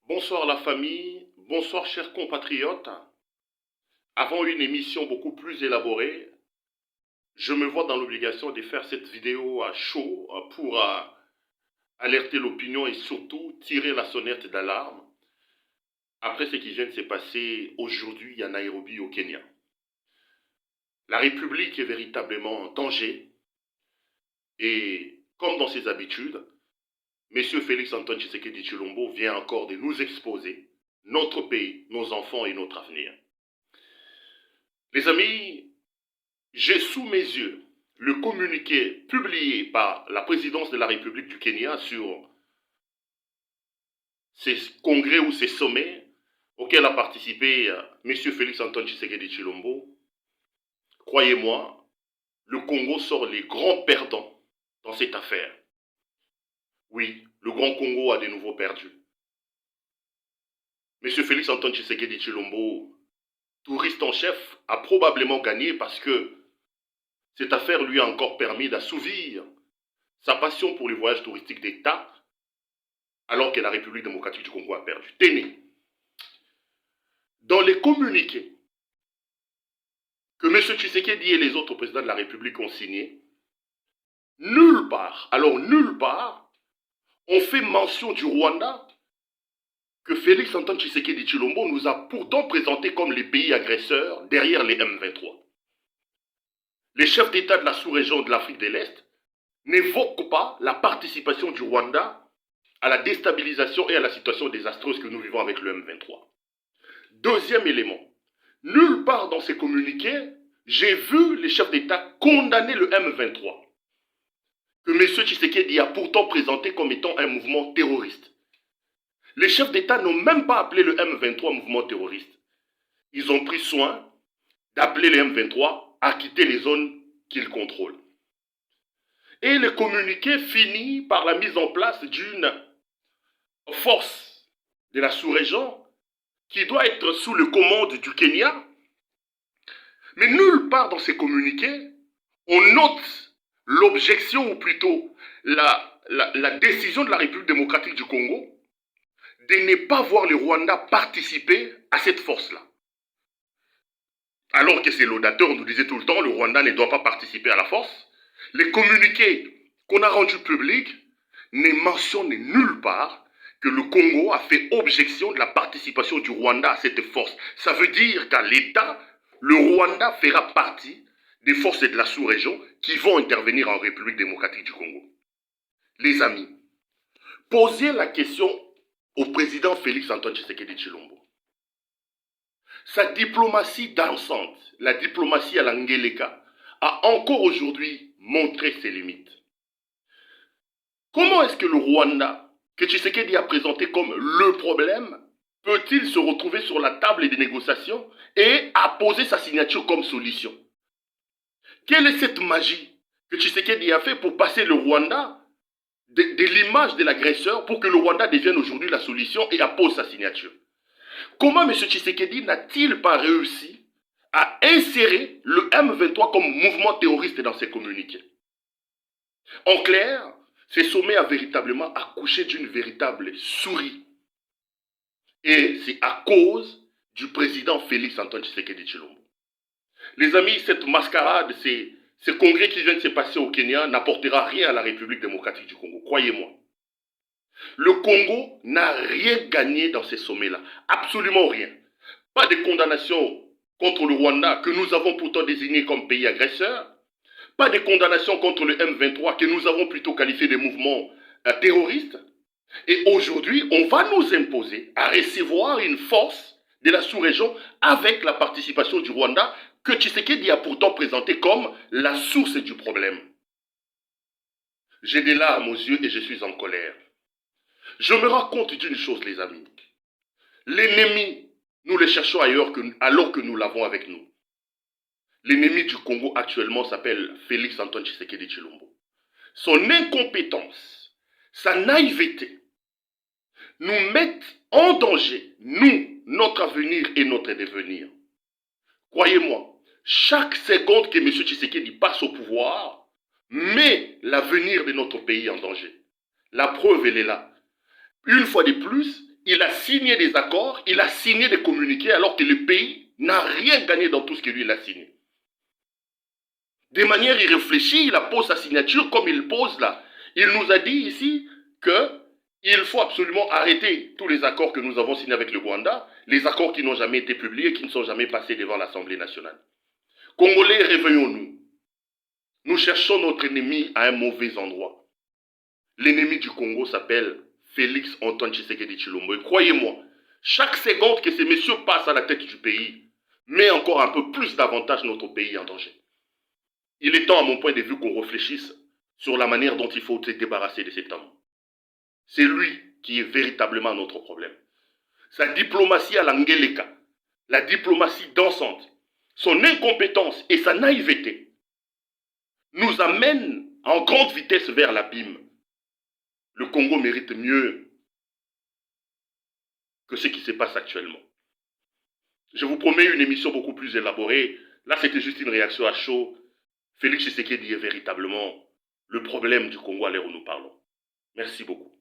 Bonsoir la famille, bonsoir chers compatriotes. Avant une émission beaucoup plus élaborée, je me vois dans l'obligation de faire cette vidéo à chaud pour alerter l'opinion et surtout tirer la sonnette d'alarme après ce qui vient de se passer aujourd'hui à Nairobi au Kenya. La République est véritablement en danger et comme dans ses habitudes, M. Félix Antoine Tshisekedi Tshilombo vient encore de nous exposer notre pays, nos enfants et notre avenir. Les amis, j'ai sous mes yeux le communiqué publié par la présidence de la République du Kenya sur ces congrès ou ces sommets auxquels a participé M. Félix Antoine Tshisekedi Tshilombo. Croyez-moi, le Congo sort les grands perdants dans cette affaire. Oui, le Grand Congo a de nouveau perdu. M. Félix Antoine Tshisekedi Tshilombo, touriste en chef, a probablement gagné parce que cette affaire lui a encore permis d'assouvir sa passion pour les voyages touristiques d'État, alors que la République démocratique du Congo a perdu. Tenez, dans les communiqués que M. Tshisekedi et les autres présidents de la République ont signés, nulle part, alors nulle part, on fait mention du Rwanda que Félix Antoine Tshisekedi Tshilombo nous a pourtant présenté comme les pays agresseurs derrière les M23. Les chefs d'État de la sous-région de l'Afrique de l'Est n'évoquent pas la participation du Rwanda à la déstabilisation et à la situation désastreuse que nous vivons avec le M23. Deuxième élément, nulle part dans ces communiqués, j'ai vu les chefs d'État condamner le M23, que M. Tshisekedi a pourtant présenté comme étant un mouvement terroriste. Les chefs d'État n'ont même pas appelé le M23 mouvement terroriste. Ils ont pris soin d'appeler le M23 à quitter les zones qu'ils contrôlent. Et le communiqué finit par la mise en place d'une force de la sous-région qui doit être sous le commande du Kenya. Mais nulle part dans ces communiqués, on note l'objection ou plutôt la décision de la République démocratique du Congo de ne pas voir le Rwanda participer à cette force-là. Alors que ces laudateurs nous disaient tout le temps, le Rwanda ne doit pas participer à la force. Les communiqués qu'on a rendus publics ne mentionnent nulle part que le Congo a fait objection de la participation du Rwanda à cette force. Ça veut dire qu'à l'État, le Rwanda fera partie des forces de la sous-région qui vont intervenir en République démocratique du Congo. Les amis, posez la question au président Félix Antoine Tshisekedi Tshilombo. Sa diplomatie dansante, la diplomatie à l'Angeleka, a encore aujourd'hui montré ses limites. Comment est-ce que le Rwanda, que Tshisekedi a présenté comme le problème, peut-il se retrouver sur la table des négociations et apposer sa signature comme solution? Quelle est cette magie que Tshisekedi a fait pour passer le Rwanda de l'image de l'agresseur pour que le Rwanda devienne aujourd'hui la solution et appose sa signature? Comment M. Tshisekedi n'a-t-il pas réussi à insérer le M23 comme mouvement terroriste dans ses communiqués? En clair, ce sommet a véritablement accouché d'une véritable souris. Et c'est à cause du président Félix Antoine Tshisekedi Tshilombo. Les amis, cette mascarade, ce congrès qui vient de se passer au Kenya n'apportera rien à la République démocratique du Congo, croyez-moi. Le Congo n'a rien gagné dans ces sommets-là, absolument rien. Pas de condamnation contre le Rwanda que nous avons pourtant désigné comme pays agresseur, pas de condamnation contre le M23 que nous avons plutôt qualifié de mouvement terroriste. Et aujourd'hui, on va nous imposer à recevoir une force de la sous-région avec la participation du Rwanda que Tshisekedi a pourtant présenté comme la source du problème. J'ai des larmes aux yeux et je suis en colère. Je me rends compte d'une chose, les amis. L'ennemi, nous le cherchons ailleurs alors que nous l'avons avec nous. L'ennemi du Congo actuellement s'appelle Félix Antoine Tshisekedi Tshilombo. Son incompétence, sa naïveté, nous mettent en danger, nous, notre avenir et notre devenir. Croyez-moi, chaque seconde que M. Tshisekedi passe au pouvoir met l'avenir de notre pays en danger. La preuve, elle est là. Une fois de plus, il a signé des accords, il a signé des communiqués alors que le pays n'a rien gagné dans tout ce que lui il a signé. De manière irréfléchie, il appose sa signature comme il pose là. Il nous a dit ici qu'il faut absolument arrêter tous les accords que nous avons signés avec le Rwanda, les accords qui n'ont jamais été publiés, qui ne sont jamais passés devant l'Assemblée nationale. Congolais, réveillons-nous. Nous cherchons notre ennemi à un mauvais endroit. L'ennemi du Congo s'appelle Félix Antoine Tshisekedi Tshilombo. Et croyez-moi, chaque seconde que ces messieurs passent à la tête du pays met encore un peu plus davantage notre pays en danger. Il est temps, à mon point de vue, qu'on réfléchisse sur la manière dont il faut se débarrasser de cet homme. C'est lui qui est véritablement notre problème. Sa diplomatie à l'Angeleka, la diplomatie dansante, son incompétence et sa naïveté nous amènent en grande vitesse vers l'abîme. Le Congo mérite mieux que ce qui se passe actuellement. Je vous promets une émission beaucoup plus élaborée. Là, c'était juste une réaction à chaud. Félix Tshisekedi est véritablement le problème du Congo à l'heure où nous parlons. Merci beaucoup.